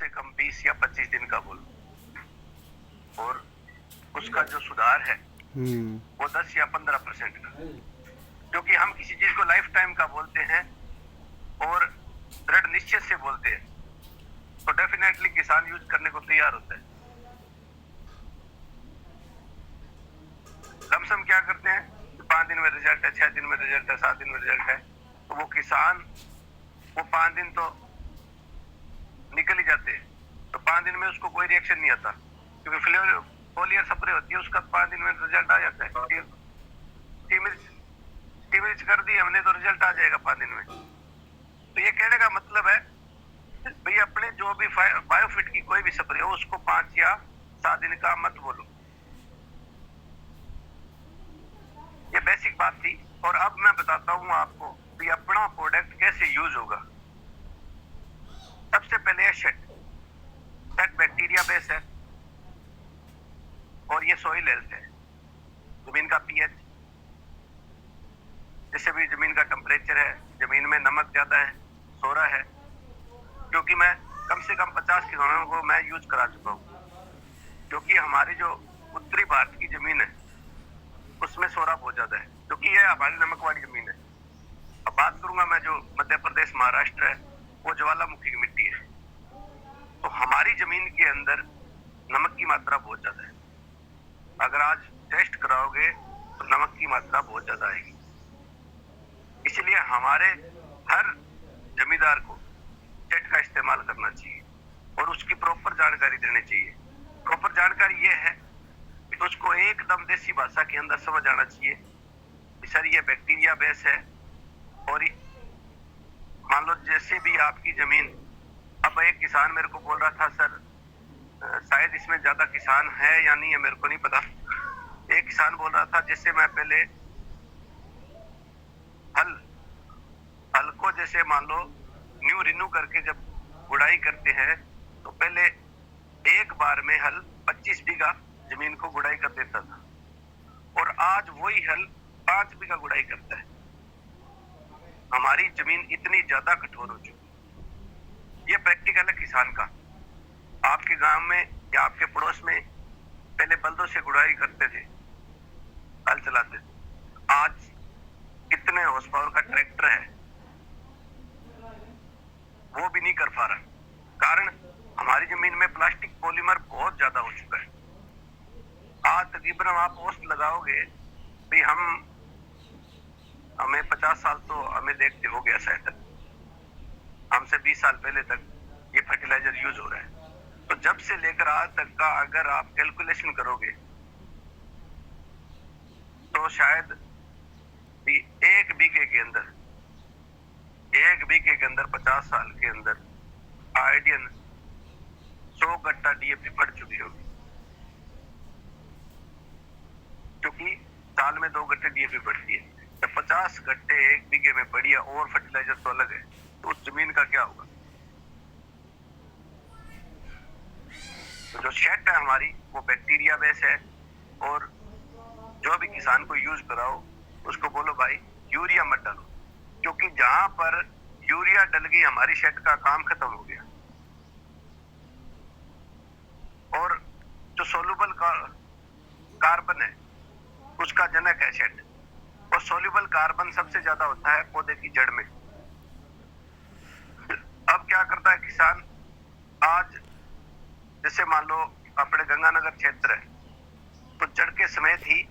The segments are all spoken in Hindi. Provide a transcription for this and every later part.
से कम 20 या 25 दिन का बोलो, और उसका जो सुधार है वो 10 या 15% का, क्योंकि हम किसी चीज को लाइफ टाइम का बोलते हैं और दृढ़ निश्चय से बोलते हैं तो डेफिनेटली किसान यूज करने को तैयार होता है। लमसम क्या करते हैं, 5 दिन में रिजल्ट है, 6 दिन में रिजल्ट है, 7 दिन में रिजल्ट है, तो वो किसान वो 5 दिन तो निकल ही जाते हैं, तो 5 दिन में उसको कोई रिएक्शन नहीं आता, क्योंकि फोलियर स्प्रे होती है, उसका 5 दिन में रिजल्ट आ जाता है। टीमिच कर दी हमने तो रिजल्ट आ जाएगा 5 दिन में। तो ये कहने का मतलब है भाई अपने जो भी बायोफिट की कोई भी स्प्रे हो उसको 5 या 7 दिन का मत बोलो। ये बेसिक बात थी। और अब मैं बताता हूँ आपको कि अपना प्रोडक्ट कैसे यूज होगा। सबसे पहले शेट बैक्टीरिया बेस है और ये सॉइल हेल्थ है, जमीन का पीएच, जैसे भी जमीन का टेम्परेचर है, जमीन में नमक ज्यादा है, सोरा है, क्योंकि मैं कम से कम 50 किसानों को मैं यूज करा चुका हूँ, क्योंकि हमारी जो उत्तरी भारत की जमीन है उसमें सोरा बहुत ज्यादा है, क्योंकि ये हमारी नमक वाली जमीन है। अब बात करूंगा मैं जो मध्य प्रदेश महाराष्ट्र है वो ज्वालामुखी की मिट्टी है, तो हमारी जमीन के अंदर नमक की मात्रा बहुत ज्यादा है। अगर आज टेस्ट कराओगे तो नमक की मात्रा बहुत ज्यादा आएगी। इसलिए हमारे हर जमींदार को सेट का इस्तेमाल करना चाहिए और उसकी प्रॉपर जानकारी देनी चाहिए। प्रॉपर जानकारी ये है कि उसको एकदम देसी भाषा के अंदर समझ आना चाहिए कि सर ये बैक्टीरिया बेस है। और मान लो जैसे भी आपकी जमीन, अब एक किसान मेरे को बोल रहा था सर शायद इसमें ज्यादा किसान है या नहीं है मेरे को नहीं पता, एक किसान बोल रहा था जैसे मैं पहले हल को जैसे मान लो न्यू रिन्यू करके जब गुड़ाई करते हैं तो पहले एक बार में हल 25 बीघा जमीन को गुड़ाई कर देता था और आज वही हल 5 बीघा गुड़ाई करता है। हमारी जमीन इतनी ज्यादा कठोर हो चुकी। ये प्रैक्टिकल है किसान का। आपके गांव में या आपके पड़ोस में पहले बल्दों से गुड़ाई करते थे, हल चलाते थे, आज कितने हॉर्स पावर का ट्रैक्टर है वो भी नहीं कर पा रहा। कारण हमारी जमीन में प्लास्टिक पॉलीमर बहुत ज्यादा हो चुका है। आज तकरीबन आप पोस्ट लगाओगे भी हमें 50 साल तो हमें देखते हो गया शायद, हमसे 20 साल पहले तक ये फर्टिलाइजर यूज हो रहा है। तो जब से लेकर आज तक का अगर आप कैलकुलेशन करोगे तो शायद भी एक बीघे के अंदर 50 साल के अंदर आइडियन 100 गट्टा डीएपी पड़ चुकी होगी, क्योंकि साल में 2 गट्टे डीएपी पड़ती है। जब 50 गट्टे एक बीघे में पड़ी है और फर्टिलाइजर तो अलग है, तो उस जमीन का क्या होगा। तो जो शेड है हमारी वो बैक्टीरिया बेस है और जो भी किसान को यूज कराओ उसको बोलो भाई यूरिया मत डालो, क्योंकि जहां पर यूरिया डल गई हमारी शेड का काम खत्म हो गया। और जो सोल्यूबल कार्बन है उसका जनक है शेड, और सोल्यूबल कार्बन सबसे ज्यादा होता है पौधे की जड़ में। अब क्या करता है किसान, आज जैसे मान लो अपने गंगानगर क्षेत्र है तो जड़ के समेत ही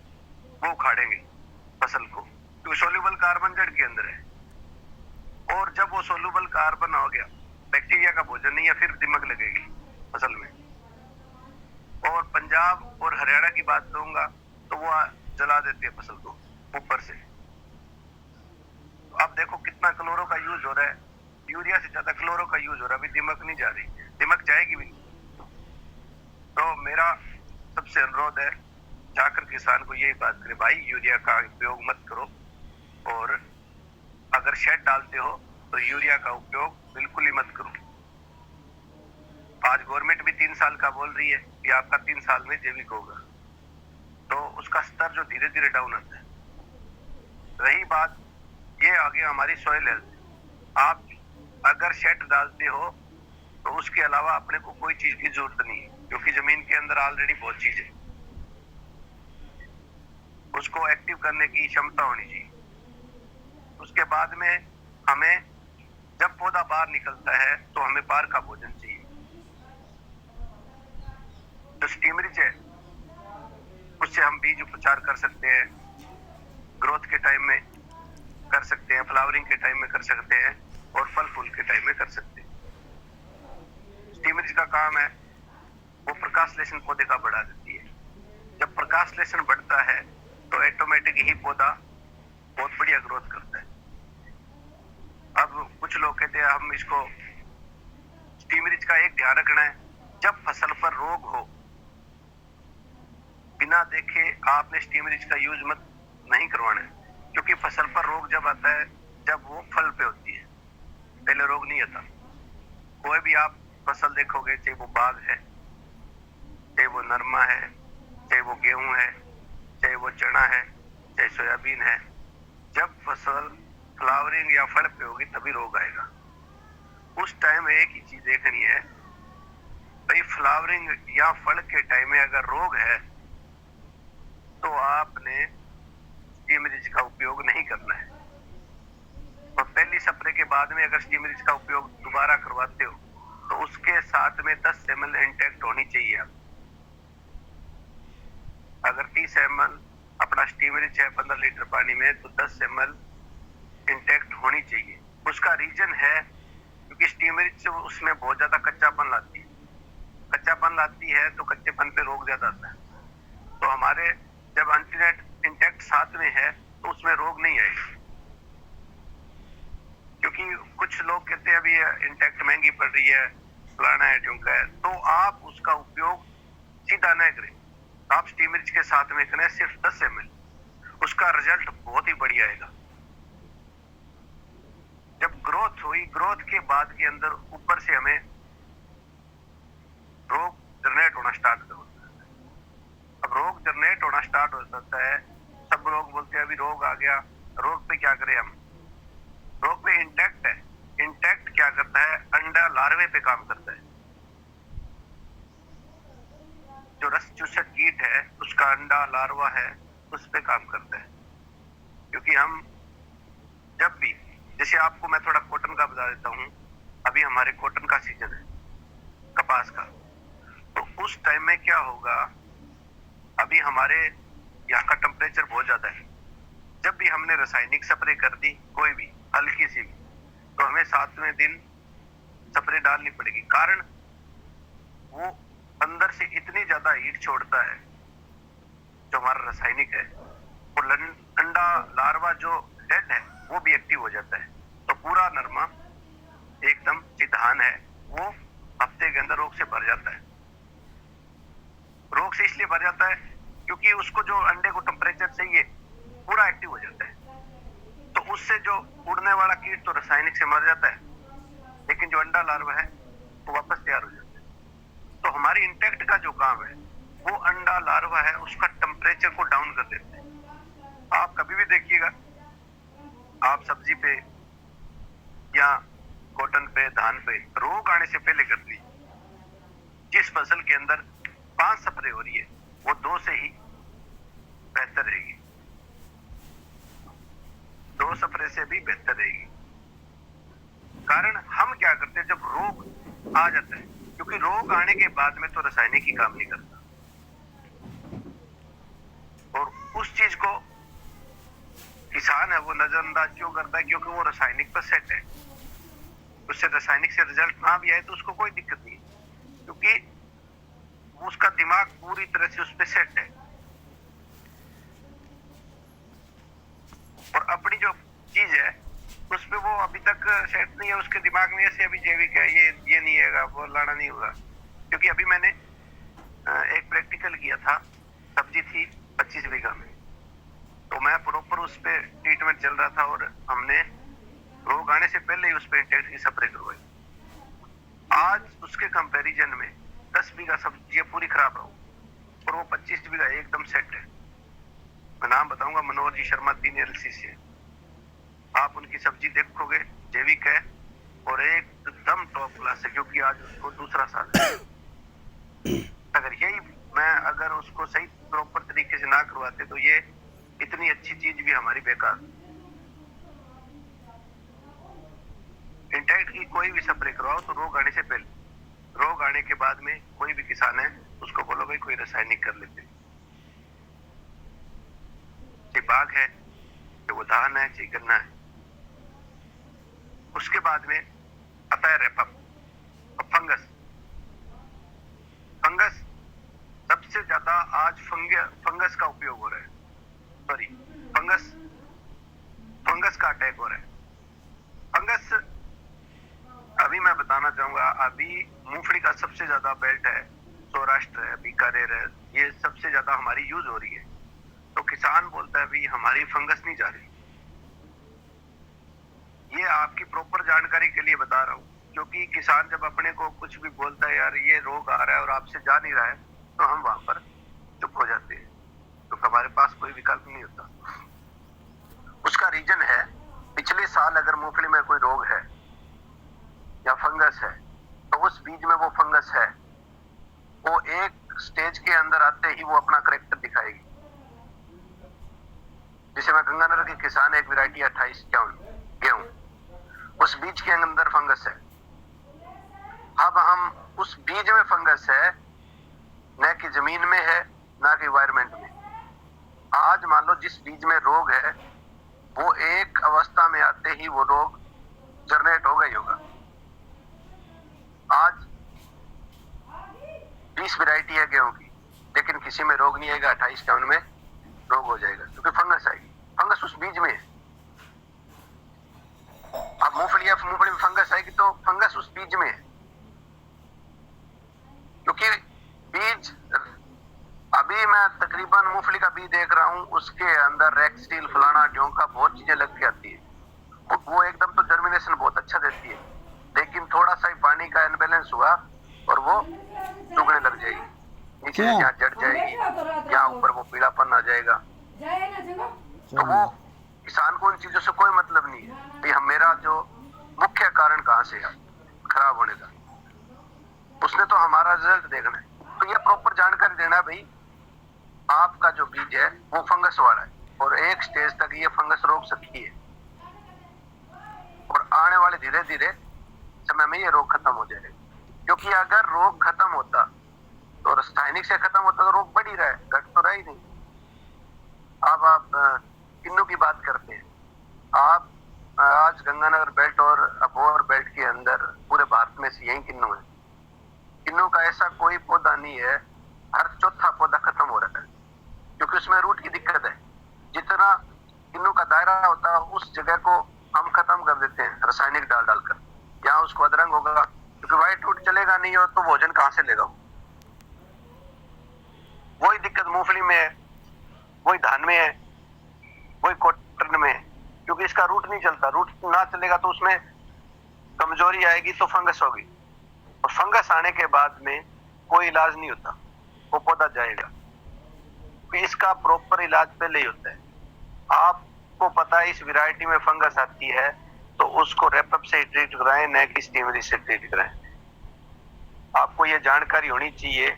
वो उखाड़ेंगे फसल को, क्योंकि सोल्यूबल कार्बन जड़ के अंदर है। और जब वो सोल्यूबल कार्बन हो गया, बैक्टीरिया का भोजन नहीं है, फिर दिमक लगेगी फसल में। और पंजाब और हरियाणा की बात करूंगा तो वो जला देते हैं फसल को ऊपर से। अब देखो कितना क्लोरो का यूज हो रहा है, यूरिया से ज्यादा क्लोरो का यूज हो रहा है, अभी दिमक नहीं जा रही, दिमक जाएगी भी। तो मेरा सबसे अनुरोध है जाकर किसान को यही बात करे, भाई यूरिया का उपयोग मत करो, और अगर शेड डालते हो तो यूरिया का उपयोग बिल्कुल ही मत करो। आज गवर्नमेंट भी 3 साल का बोल रही है कि आपका 3 साल में जैविक होगा, तो उसका स्तर जो धीरे धीरे डाउन आता है। रही बात ये आगे हमारी सॉइल हेल्थ, आप अगर शेड डालते हो तो तो उसके अलावा अपने को कोई चीज की जरूरत नहीं है, क्योंकि जमीन के अंदर ऑलरेडी बहुत चीज है। उसको एक्टिव करने की क्षमता होनी चाहिए। उसके बाद में हमें जब पौधा बाहर निकलता है तो हमें बाहर का भोजन चाहिए। जो स्टीमरिच है उससे हम बीज उपचार कर सकते हैं, ग्रोथ के टाइम में कर सकते हैं, फ्लावरिंग के टाइम में कर सकते हैं और फल फूल के टाइम में कर सकते हैं। स्टीमरिच का काम है वो प्रकाशलेशन पौधे का बढ़ा देती है। जब प्रकाशलेशन बढ़ता है तो ऑटोमेटिक ही पौधा बहुत बढ़िया ग्रोथ करता है। अब कुछ लोग कहते हैं हम इसको स्टीमरिच का एक ध्यान रखना है, जब फसल पर रोग हो बिना देखे आपने स्टीमरिच का यूज मत नहीं करवाना है, क्योंकि फसल पर रोग जब आता है जब वो फल पे होती है, पहले रोग नहीं आता। कोई भी आप फसल देखोगे, चाहे वो बाग है, चाहे वो नरमा है, चाहे वो गेहूं है, चाहे वो चना है, चाहे सोयाबीन है, जब फसल फ्लावरिंग या फल पे होगी तभी रोग आएगा। उस टाइम एक ही चीज देखनी है भाई, फ्लावरिंग या फल के टाइम में अगर रोग है तो आपने स्टीमरिच का उपयोग नहीं करना है। और पहली स्प्रे के बाद में अगर स्टीमरिच का उपयोग दोबारा करवाते हो तो उसके साथ में 10 ml इंटेक्ट होनी चाहिए। अगर 30 ml अपना स्टीमरिच है 15 लीटर पानी में तो 10 ml इंटेक्ट होनी चाहिए। उसका रीजन है क्योंकि स्टीमरिच उसमें बहुत ज्यादा कच्चापन लाती है। कच्चापन लाती है तो कच्चेपन पे रोग ज्यादा आता है। तो हमारे जब अल्टरनेट इंटेक्ट साथ में है तो उसमें रोग नहीं आएगा। क्योंकि कुछ लोग कहते हैं अभी इंटेक्ट महंगी पड़ रही है, फलाना है, ढिमका है, तो आप उसका उपयोग सीधा न करें। आप स्टीमरिच के साथ में करें सिर्फ 10 ml, उसका रिजल्ट बहुत ही बढ़िया आएगा। जब ग्रोथ हुई, ग्रोथ के बाद के अंदर ऊपर से हमें रोग जनरेट होना स्टार्ट होता है। अब रोग जनरेट होना स्टार्ट हो जाता है, सब लोग बोलते हैं अभी रोग आ गया, रोग पे क्या करें हम? रोग पे इंटेक्ट है। इंटेक्ट क्या करता है? अंडा लार्वे पे काम करता है। जो रस चूसक कीट है उसका अंडा लार्वा है, उस पे काम करता है। क्योंकि हम जब भी, जैसे आपको मैं थोड़ा कॉटन का बता देता हूँ, अभी हमारे कॉटन का सीजन है, कपास का, तो उस टाइम में क्या होगा, अभी हमारे यहाँ का टेम्परेचर बहुत ज्यादा है। जब भी हमने रासायनिक स्प्रे कर दी कोई भी हल्की सी भी, तो हमें 7वें दिन स्प्रे डालनी पड़ेगी। कारण वो अंदर से इतनी ज्यादा हीट छोड़ता है जो हमारा रासायनिक है, और अंडा लार्वा जो डेड है वो भी एक्टिव हो जाता है। तो पूरा नरमा एकदम सिधान है, वो हफ्ते के अंदर रोग से भर जाता है। रोग से इसलिए भर जाता है क्योंकि उसको जो अंडे को टेम्परेचर चाहिए पूरा एक्टिव हो जाता है। तो उससे जो उड़ने वाला कीट तो रासायनिक से मर जाता है, लेकिन जो अंडा लार्वा है वो वापस तैयार हो जाता है। तो हमारी इंटेक्ट का जो काम है वो अंडा लार्वा है उसका टेम्परेचर को डाउन कर देते हैं। आप कभी भी देखिएगा, आप सब्जी पे या कॉटन पे, धान पे रोग आने से पहले कर दी, जिस फसल के अंदर 5 स्प्रे हो रही है वो 2 से ही बेहतर रहेगी, 2 स्प्रे से भी बेहतर रहेगी। कारण हम क्या करते हैं, जब रोग आ जाता है, क्योंकि रोग आने के बाद में तो रासायनिक ही काम नहीं करता, और उस चीज को किसान है वो नजरअंदाज क्यों करता है? क्योंकि वो रासायनिक पर सेट है। उससे रासायनिक से रिजल्ट ना भी आए तो उसको कोई दिक्कत नहीं, क्योंकि उसका दिमाग पूरी तरह से उस पर सेट है। और अपनी जो चीज है उस पे वो अभी तक सेट नहीं है, उसके दिमाग में ऐसे अभी जैविक है, ये नहीं है, वो लाना नहीं होगा। क्योंकि अभी मैंने एक प्रैक्टिकल किया था, सब्जी थी 25 बीघा में, तो मैं प्रॉपर उस पे ट्रीटमेंट चल रहा था और हमने रोग आने से पहले ही उस पे इंटेक्ट की स्प्रे करवाई। आज उसके कंपैरिजन में 10 बीघा सब्जी पूरी खराब रहो और वो 25 बीघा एकदम सेट है। मैं नाम बताऊंगा, मनोहर जी शर्मा 3 LC से। आप उनकी सब्जी देखोगे जैविक है और एकदम टॉप क्लास है, क्योंकि आज उसको दूसरा साल है। अगर उसको सही प्रॉपर तरीके से ना करवाते तो ये इतनी अच्छी चीज भी हमारी बेकार। इंटेक्ट की कोई भी स्प्रे करवाओ तो रोग आने से पहले, रोग आने के बाद में कोई भी किसान है उसको बोलो भाई कोई रासायनिक कर लेते, चाहे बाग है, चाहे वो धान है, चाहे गन्ना है। उसके बाद में आता है रेपअप और फंगस। फंगस सबसे ज्यादा आज फंगस का उपयोग हो रहा है, सॉरी फंगस का अटैक हो रहा है। फंगस अभी मैं बताना चाहूंगा, अभी मूंगफली का सबसे ज्यादा बेल्ट है, सौराष्ट्र है, बीकानेर है, ये सबसे ज्यादा हमारी यूज हो रही है। तो किसान बोलता है भाई हमारी फंगस नहीं जा रही। ये आपकी प्रॉपर जानकारी के लिए बता रहा हूँ, क्योंकि किसान जब अपने को कुछ भी बोलता है यार ये रोग आ रहा है और आपसे जा नहीं रहा है, तो हम वहां पर चुप हो जाते हैं, तो हमारे पास कोई विकल्प नहीं होता। उसका रीजन है, पिछले साल अगर मूंगफली में कोई रोग है या फंगस है, तो उस बीज में वो फंगस है, वो एक स्टेज के अंदर आते ही वो अपना करेक्टर दिखाएगी। जिसे मैं गंगानगर के किसान, एक वैरायटी 28 गेहूं, उस बीज के अंदर फंगस है। अब हम उस बीज में फंगस है, न कि जमीन में है, ना कि एनवायरमेंट में। आज मान लो जिस बीज में रोग है, वो एक अवस्था में आते ही वो रोग जनरेट हो गई होगा। आज 20 वैरायटी है गेहूं की, लेकिन किसी में रोग नहीं आएगा, 28 में रोग हो जाएगा, क्योंकि फंगस आएगी। फंगस उस बीज में है। अब मूंगफली में फंगस आएगी तो फंगस उस बीज में है, क्योंकि बीज, अभी मैं तकरीबन मूंगफली का बीज देख रहा हूं, उसके अंदर रेक्सटील, फलाना ढोंका बहुत चीजें लग के आती है। वो एकदम तो जर्मिनेशन बहुत अच्छा देती है, लेकिन थोड़ा सा ही पानी का इनबैलेंस हुआ और वो सूखने लग जाएगी, नीचे यहाँ जड़ जाएगी, यहाँ ऊपर वो पीलापन आ जाएगा। तो वो किसान को उन चीजों से कोई मतलब नहीं है कि हम, मेरा जो मुख्य कारण कहाँ से है खराब होने का, उसने तो हमारा रिजल्ट देखना है। तो ये प्रॉपर जानकारी देना भाई, आपका जो बीज है वो फंगस वाला है और एक स्टेज तक ये फंगस रोक सकती है, और आने वाले धीरे धीरे समय में ये रोग खत्म हो जाएगा। क्योंकि अगर रोग खत्म होता तो रासायनिक से खत्म होता तो रोग बढ़ ही रहा है, घट तो रहा ही नहीं। अब आप किन्नू की बात करते हैं, आप आज गंगानगर बेल्ट और अबोहर बेल्ट के अंदर पूरे भारत में से यही किन्नू है। किन्नू का ऐसा कोई पौधा नहीं है, हर चौथा पौधा खत्म हो रहा है, क्योंकि उसमें रूट की दिक्कत है। जितना किन्नू का दायरा होता है उस जगह को हम खत्म कर देते हैं रासायनिक डालकर, यहाँ उसको अदरंग होगा, क्योंकि व्हाइट रूट चलेगा नहीं और तो भोजन कहाँ से लेगा। वही दिक्कत मूंगफली में है, वही धान में है, वही कॉटन में है, क्योंकि इसका रूट नहीं चलता। रूट ना चलेगा तो उसमें कमजोरी आएगी, तो फंगस होगी, और फंगस आने के बाद में कोई इलाज नहीं होता, वो पौधा जाएगा। तो इसका प्रॉपर इलाज पहले ही होता है। आपको पता है इस वैरायटी में फंगस आती है तो उसको रेपअप से ट्रीट कराएं, न कि स्टीमरी से ट्रीट कराएं। आपको ये जानकारी होनी चाहिए।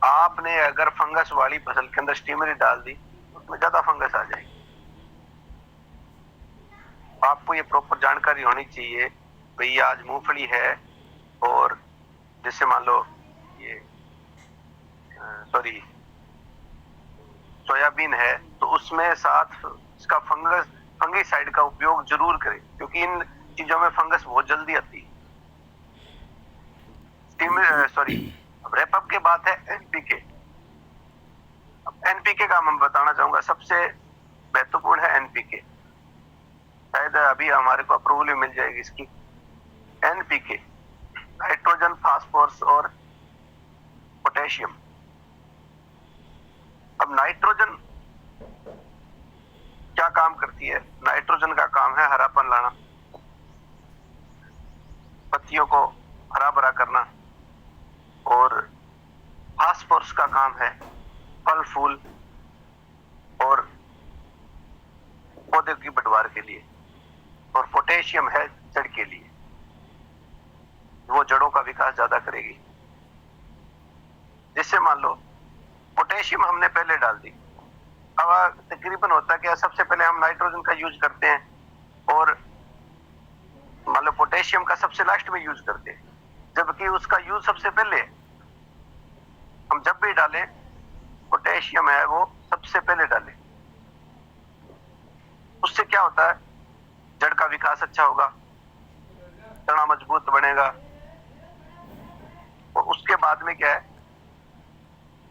आपने अगर फंगस वाली फसल के अंदर स्टीमरी डाल दी उसमें ज्यादा फंगस आ जाएगी। आपको ये प्रॉपर जानकारी होनी चाहिए भाई, आज मूंगफली है और जैसे मान लो ये सोयाबीन है, तो उसमें साथ इसका फंगीसाइड का उपयोग जरूर करें, क्योंकि इन चीजों में फंगस बहुत जल्दी आती है। अब रेपअप के बाद है एनपीके। अब एनपीके का मैं बताना चाहूंगा, सबसे महत्वपूर्ण है एनपीके। शायद अभी हमारे को अप्रूवल मिल जाएगी इसकी। एनपीके नाइट्रोजन, फास्फोरस और पोटेशियम। अब नाइट्रोजन क्या काम करती है? नाइट्रोजन का काम है हरापन लाना, पत्तियों को हरा भरा करना, और फास्फोरस का काम है फल फूल और पौधे की बढ़वार के लिए, और पोटेशियम है जड़ के लिए। वो जड़ों का विकास ज्यादा करेगी। जिससे मान लो पोटेशियम हमने पहले डाल दी, अब तकरीबन होता क्या, सबसे पहले हम नाइट्रोजन का यूज करते हैं और मान लो पोटेशियम का सबसे लास्ट में यूज करते हैं, जबकि उसका यूज सबसे पहले है। हम जब भी डालें पोटेशियम है वो सबसे पहले डालें। उससे क्या होता है, जड़ का विकास अच्छा होगा, तना मजबूत बनेगा। और उसके बाद में क्या है,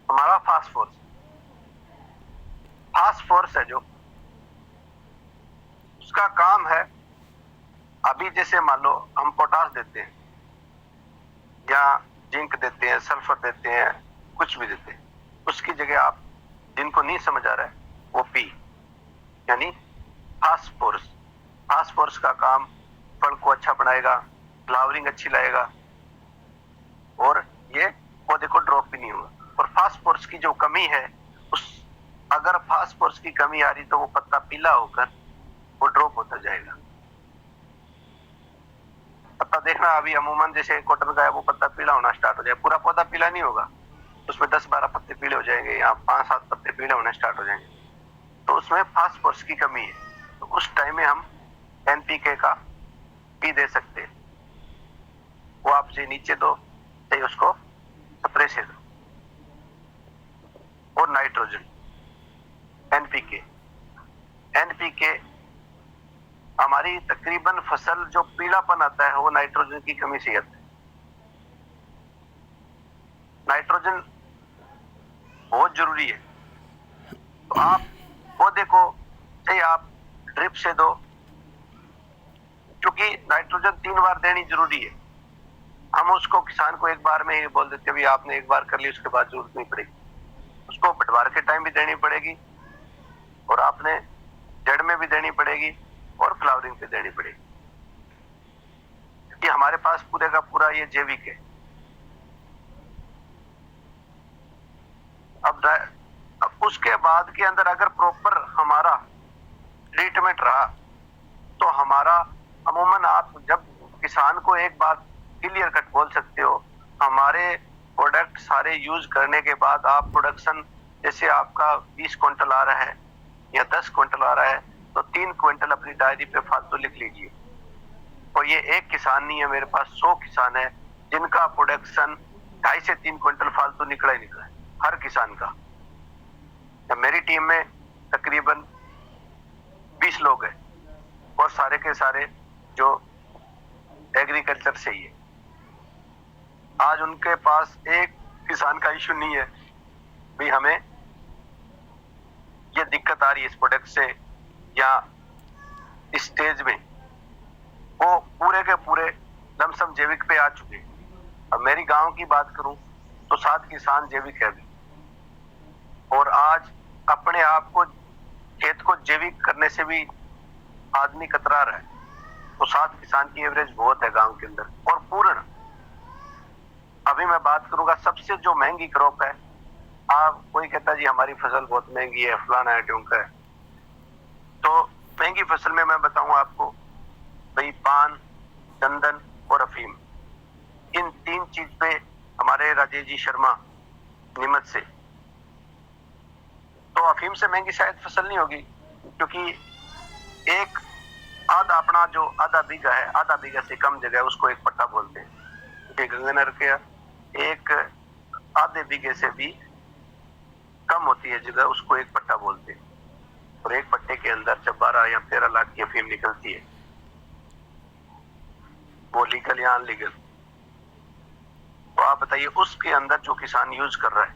हमारा फास्फोरस, फास्फोरस है जो, उसका काम है, अभी जैसे मान लो हम पोटास देते हैं या जिंक देते हैं, सल्फर देते हैं, कुछ भी देते हैं, उसकी जगह आप, जिनको नहीं समझ आ रहा है, वो पी यानी फास्फोरस। फास्फोरस का काम फल को अच्छा बनाएगा, फ्लावरिंग अच्छी लाएगा और ये पौधे को ड्रॉप भी नहीं होगा। और फास्फोरस की जो कमी है, उस अगर फास्फोरस की कमी आ रही तो वो पत्ता पीला होकर वो ड्रॉप होता जाएगा। पत्ता देखना अभी अमूमन जैसे कॉटन का है, वो पत्ता पीला होना स्टार्ट हो जाए, पूरा पौधा पीला नहीं होगा, उसमें 10-12 पत्ते पीले हो जाएंगे या 5-7 पत्ते पीले होने स्टार्ट हो जाएंगे, तो उसमें फास्फोरस की कमी है। तो उस टाइम में हम एनपीके का पी दे सकते हैं। वो आपसे नीचे दो चाहे उसको स्प्रे से दो। और नाइट्रोजन, एनपीके, एनपीके हमारी तकरीबन फसल जो पीलापन आता है वो नाइट्रोजन की कमी से आता है। नाइट्रोजन बहुत जरूरी है। तो आप पौधे को चाहे आप ड्रिप से दो, क्योंकि नाइट्रोजन 3 बार देनी जरूरी है। हम उसको किसान को एक बार में ही बोल देते भी आपने एक बार कर ली, उसके बाद जरूरत नहीं पड़ेगी। उसको पटवार के टाइम भी देनी पड़ेगी और आपने जड़ में भी देनी पड़ेगी और फ्लावरिंग पे देनी पड़ेगी। ये हमारे पास पूरे का पूरा ये जैविक है। अब उसके बाद के अंदर अगर प्रॉपर हमारा ट्रीटमेंट रहा तो हमारा अमूमन, आप जब किसान को एक बात क्लियर कट बोल सकते हो, हमारे प्रोडक्ट सारे यूज करने के बाद आप प्रोडक्शन जैसे आपका 20 क्विंटल आ रहा है या 10 क्विंटल आ रहा है तो 3 क्विंटल अपनी डायरी पे फालतू लिख लीजिए। और ये एक किसान नहीं है, मेरे पास 100 किसान है जिनका प्रोडक्शन 2.5 से 3 क्विंटल फालतू निकला ही निकला है, हर किसान का। मेरी टीम में तकरीबन 20 लोग हैं और सारे के सारे जो एग्रीकल्चर से ही है। आज उनके पास एक किसान का इश्यू नहीं है भी हमें ये दिक्कत आ रही है इस प्रोडक्ट से या इस स्टेज में, वो पूरे के पूरे लमसम जैविक पे आ चुके हैं। अब मेरी गांव की बात करूं तो 7 किसान जैविक है अभी, और आज अपने आप को खेत को जैविक करने से भी आदमी कतरा रहा है। तो 7 किसान की एवरेज बहुत है गांव के अंदर। और पूर्ण, अभी मैं बात करूंगा सबसे जो महंगी क्रॉप है, आप कोई कहता जी हमारी फसल बहुत महंगी है, फलाना है, ढूंढ है, तो महंगी फसल में मैं बताऊं आपको भाई पान, चंदन और अफीम, इन 3 चीज पे हमारे राजेश जी शर्मा नीमच से, तो अफीम से महंगी शायद फसल नहीं होगी, क्योंकि एक आधा अपना जो आधा बीघा है, आधा बीघा से कम जगह है, उसको एक पट्टा बोलते हैं। गंगानगर के एक आधे बीघे से भी कम होती है जगह, उसको एक पट्टा बोलते हैं। और एक पट्टे के अंदर जब 12 या 13 लाख की अफीम निकलती है, वो लीगल या अनलीगल, तो आप बताइए उसके अंदर जो किसान यूज कर रहा है,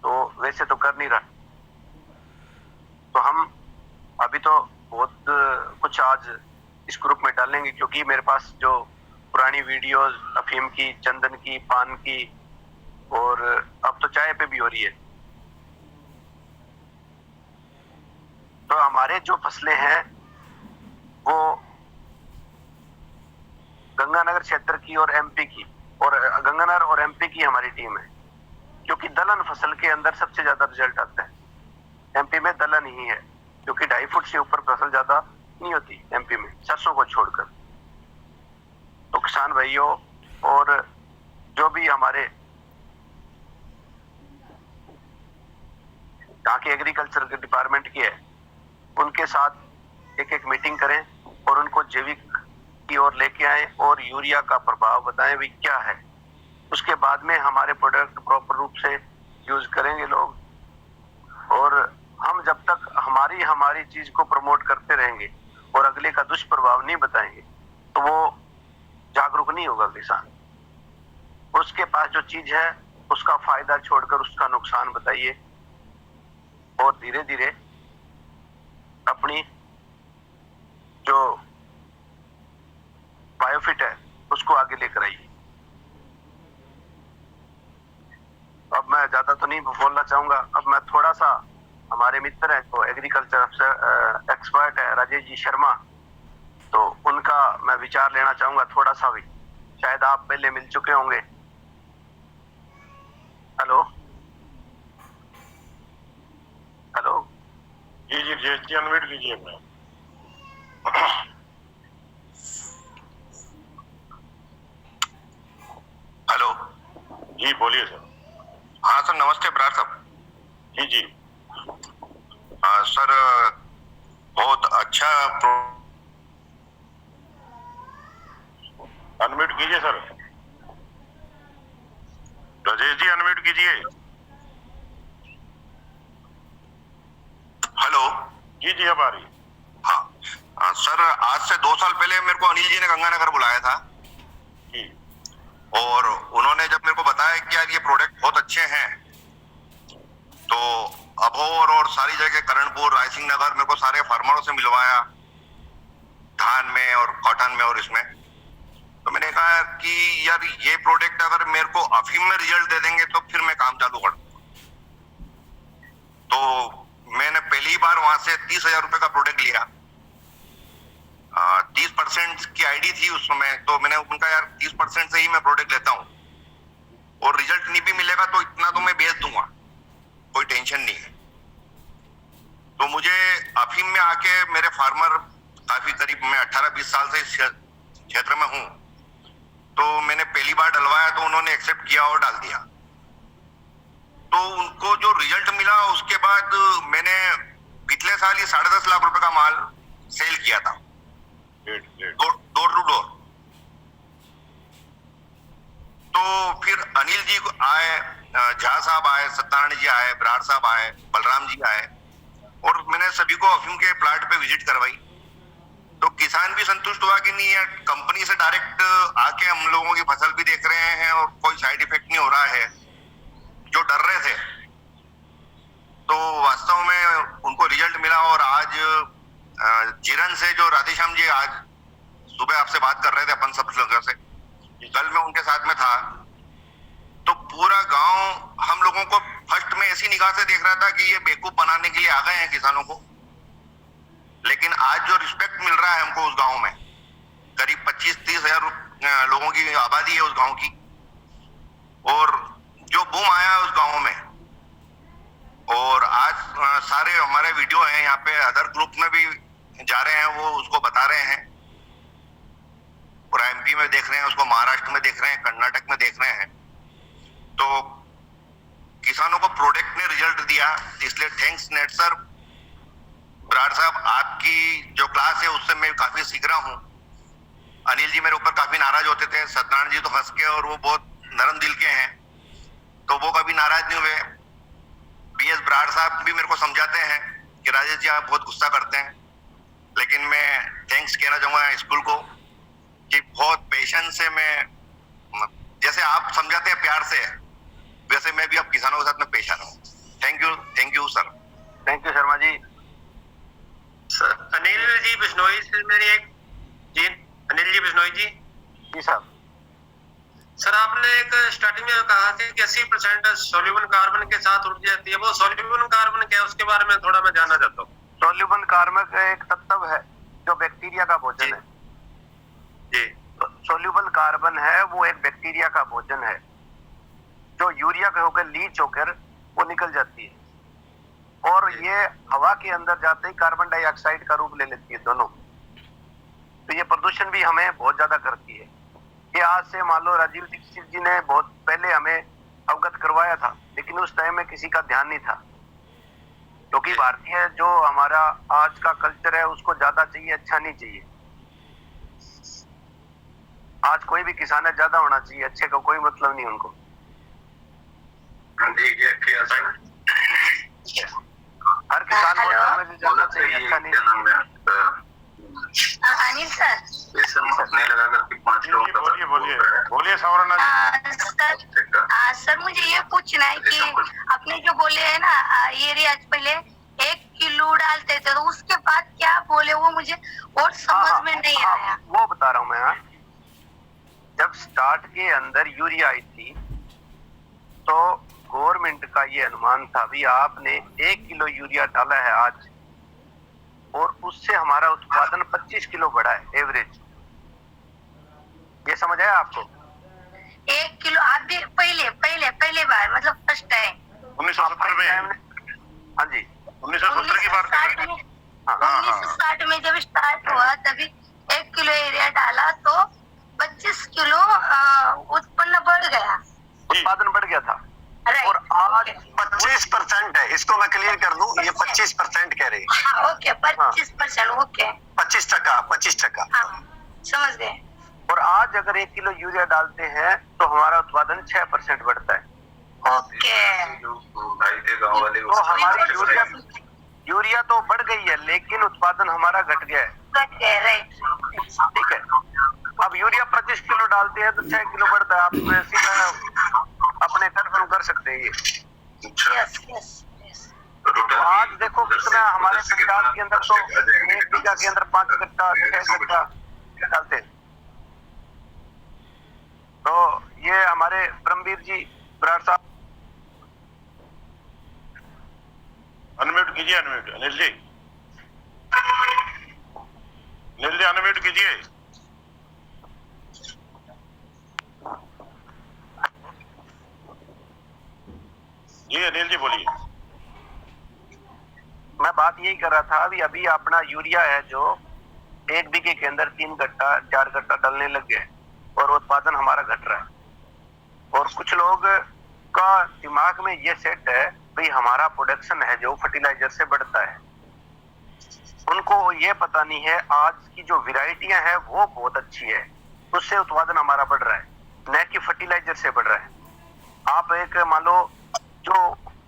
तो वैसे तो कर नहीं रहा। तो हम अभी तो बहुत कुछ आज इस ग्रुप में डालेंगे, क्योंकि मेरे पास जो पुरानी वीडियोस अफीम की, चंदन की, पान की, और अब तो चाय पे भी हो रही है। तो हमारे जो फसलें हैं वो गंगानगर क्षेत्र की और एमपी की, और गंगानगर और एमपी की हमारी टीम है, क्योंकि दलहन फसल के अंदर सबसे ज्यादा रिजल्ट आता है। एमपी में दलहन ही है, क्योंकि 2.5 फुट से ऊपर फसल ज्यादा नहीं होती एमपी में, सरसों को छोड़कर। तो किसान भाइयों और जो भी हमारे यहाँ के एग्रीकल्चर के डिपार्टमेंट की है, उनके साथ एक एक मीटिंग करें और उनको जैविक की ओर लेके आए और यूरिया का प्रभाव बताएं भी क्या है। उसके बाद में हमारे प्रोडक्ट प्रॉपर रूप से यूज करेंगे लोग, और हम जब तक हमारी चीज को प्रमोट करते रहेंगे और अगले का दुष्प्रभाव नहीं बताएंगे तो वो जागरूक नहीं होगा किसान। उसके पास जो चीज है उसका फायदा छोड़कर उसका नुकसान बताइए और धीरे धीरे अपनी जो बायोफिट है उसको आगे लेकर आइए। अब मैं ज्यादा तो नहीं बोलना चाहूंगा, अब मैं थोड़ा सा हमारे मित्र हैं तो एग्रीकल्चर अफसर एक्सपर्ट है राजेश जी शर्मा, तो उनका मैं विचार लेना चाहूंगा थोड़ा सा भी, शायद आप पहले मिल चुके होंगे। हेलो हेलो जी जी जी अनम्यूट कीजिए अपना। हेलो जी बोलिए सर। हाँ सर, नमस्ते बराड़ साहब। जी जी सर बहुत अच्छा अनम्यूट कीजिए सर। राजेश जी अनम्यूट कीजिए। हेलो जी जी अब आ रही है। हाँ सर, आज से 2 साल पहले मेरे को अनिल जी ने गंगानगर बुलाया था जी और उन्होंने जब मेरे को बताया कि यार ये प्रोडक्ट बहुत अच्छे हैं, तो अभोर और सारी जगह करणपुर रायसिंह नगर मेरे को सारे फार्मरों से मिलवाया, धान में और कॉटन में और इसमें। तो मैंने कहा कि यार ये प्रोडक्ट अगर मेरे को अफीम में रिजल्ट दे देंगे तो फिर मैं काम चालू कर दूंगा। तो मैंने पहली बार वहां से 30,000 रुपए का प्रोडक्ट लिया। 30% की आईडी थी उस समय, तो मैंने उनका यार 30% से ही मैं प्रोडक्ट लेता हूँ और रिजल्ट नहीं भी मिलेगा तो इतना तो मैं बेच दूंगा, कोई टेंशन नहीं है। तो मुझे अफीम में आके मेरे फार्मर काफी करीब मैं 18-20 साल से इस क्षेत्र में हूँ, तो मैंने पहली बार डलवाया तो उन्होंने एक्सेप्ट किया और डाल दिया। तो उनको जो रिजल्ट मिला उसके बाद मैंने पिछले साल ही 10.5 लाख रुपए का माल सेल किया था डोर टू डोर। तो फिर अनिल जी आए, झा साहब आए, सत्यनारायण जी आए, बराड़ साहब आए, बलराम जी आए और मैंने सभी को अफीम के प्लांट पे विजिट करवाई। तो किसान भी संतुष्ट हुआ कि नहीं यार, कंपनी से डायरेक्ट आके हम लोगों की फसल भी देख रहे हैं और कोई साइड इफेक्ट नहीं हो रहा है, जो डर रहे थे। तो वास्तव में उनको रिजल्ट मिला और आज जीरन से जो राधेश्याम जी आज सुबह आपसे बात कर रहे थे अपन सब लोगों से, कल मैं उनके साथ में था, तो पूरा गांव हम लोगों को फर्स्ट में ऐसी निगाह से देख रहा था कि ये बेवकूफ बनाने के लिए आ गए हैं किसानों को। लेकिन आज जो रिस्पेक्ट मिल रहा है हमको उस गांव में, करीब 25-30 हजार लोगों की आबादी है उस गांव की, और जो बूम आया उस गांव में, और आज सारे हमारे वीडियो हैं यहाँ पे, अदर ग्रुप में भी जा रहे हैं, वो उसको बता रहे हैं, और एमपी में देख रहे हैं उसको, महाराष्ट्र में देख रहे हैं, कर्नाटक में देख रहे हैं। तो किसानों को प्रोडक्ट ने रिजल्ट दिया, इसलिए थैंक्स नेट सर। बराड़ साहब आपकी जो क्लास है उससे मैं काफी सीख रहा हूँ। अनिल जी मेरे ऊपर काफी नाराज होते थे, सत्यनारायण जी तो हंस के और वो बहुत नरम दिल के हैं, तो वो कभी नाराज नहीं हुए। बीएस बराड़ साहब भी मेरे को समझाते हैं कि राजेश जी आप बहुत गुस्सा करते हैं, लेकिन मैं थैंक्स कहना चाहूंगा स्कूल को कि बहुत पेशेंस से मैं, जैसे आप समझाते हैं प्यार से, वैसे मैं भी अब किसानों के साथ में पेश आ रहा हूँ। Thank you sir. Thank you Sharma ji. Anil ji Bishnoi से मेरी एक जी, अनिल जी बिश्नोई जी। जी साहब। सर आपने एक स्टार्टिंग में कहा था कि 80% सोल्यूबल कार्बन के साथ उड़ जाती है, वो सोल्यूबल कार्बन क्या है उसके बारे में थोड़ा मैं जानना चाहता हूँ। सोल्यूबल कार्बन एक तत्व है जो बैक्टीरिया का भोजन है जी। सोल्यूबल कार्बन है वो एक बैक्टीरिया का भोजन है जो यूरिया के होकर लीच होकर वो निकल जाती है, और ये हवा के अंदर जाते ही कार्बन डाइऑक्साइड का रूप ले लेती है दोनों। तो ये प्रदूषण भी हमें बहुत ज्यादा करती है। ये आज से मान लो राजीव दीक्षित जी ने बहुत पहले हमें अवगत करवाया था, लेकिन उस टाइम में किसी का ध्यान नहीं था, क्योंकि भारतीय जो हमारा आज का कल्चर है उसको ज्यादा चाहिए, अच्छा नहीं चाहिए। आज कोई भी किसान है ज्यादा होना चाहिए, अच्छे का कोई मतलब नहीं उनको। हर किसान बोलता है मुझे ज्यादा चाहिए, अच्छा नहीं चाहिए। अनिल सर, बोलिए बोलिए बोलिए सवरना जी। सर मुझे ये पूछना है कि आपने जो बोले है ना यूरिया पहले 1 किलो डालते थे, तो उसके बाद क्या बोले वो मुझे और समझ में नहीं आया। वो बता रहा हूँ मैं। जब स्टार्ट के अंदर यूरिया आई थी तो गवर्नमेंट का ये अनुमान था भी आपने 1 किलो यूरिया डाला है आज, और उससे हमारा उत्पादन 25 किलो बढ़ा है एवरेज। ये समझ आया आपको? 1 किलो आप भी पहले बार मतलब फर्स्ट टाइम 1970 में। हाँ जी, 1970 की बात कर रहे हैं। 1960 में जब स्टार्ट हुआ तभी 1 किलो यूरिया डाला तो 25 किलो उत्पन्न बढ़ गया, उत्पादन बढ़ गया था। राइट। और आज 25% है, इसको मैं क्लियर कर दूं, ये 25% कह रही है। हाँ, ओके 25%, ओके 25%। हाँ, समझ गए। और आज अगर 1 किलो यूरिया डालते हैं तो हमारा उत्पादन 6% बढ़ता है। ओके, तो हमारी यूरिया तो बढ़ गई है, लेकिन उत्पादन हमारा घट गया है। घट गए, राइट। ठीक है, अब यूरिया 25 किलो डालते हैं तो 6 किलो बढ़ता है। आप सीधा अपने कन्फर्म कर सकते हैं ये। Yes yes yes. तो आज देखो कितना हमारे पंजाब के अंदर तो 1 बीघा के अंदर 5 कट्टा 6 कट्टा डालते हैं। तो ये हमारे परमवीर जी बराड़ साहब, अनम्यूट कीजिए, अनम्यूट अनिल जी। अनिल जी अनम्यूट कीजिए। जी अनिल जी बोलिए। मैं बात यही कर रहा था अभी अपना यूरिया है जो 1 बीघे के अंदर 3 कट्टा 4 कट्टा डालने लग गए और उत्पादन हमारा घट रहा है। और कुछ लोग का दिमाग में ये सेट है भाई हमारा प्रोडक्शन है जो फर्टिलाइजर से बढ़ता है। उनको ये पता नहीं है आज की जो वैरायटियां है वो बहुत अच्छी है, उससे उत्पादन हमारा बढ़ रहा है, न कि फर्टिलाइजर से बढ़ रहा है। आप एक मान लो जो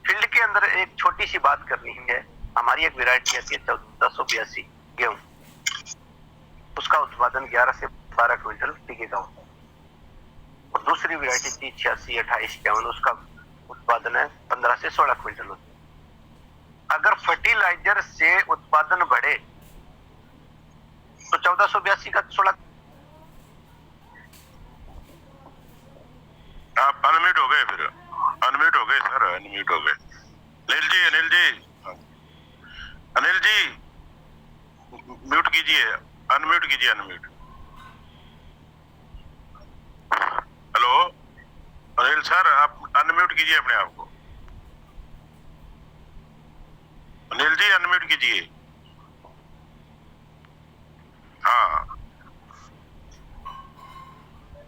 फील्ड के अंदर एक छोटी सी बात करनी है, हमारी एक वैरायटी आती है 1482 गेहूं, उसका उत्पादन 11 से 12 क्विंटल टिकेगा। और दूसरी वैरायटी 30 86 28 51, उसका उत्पादन है 15 से 16 क्विंटल। अगर फर्टिलाइजर से उत्पादन बढ़े तो 1482 का 16। आप अनम्यूट हो गए, फिर अनम्यूट हो गए सर, अनम्यूट हो गए। अनिल जी, अनिल जी, अनिल जी म्यूट कीजिए, अनम्यूट कीजिए, अनम्यूट। हेलो अनिल सर, आप अनम्यूट कीजिए अपने आप को। अनिल जी अनम्यूट कीजिए। हाँ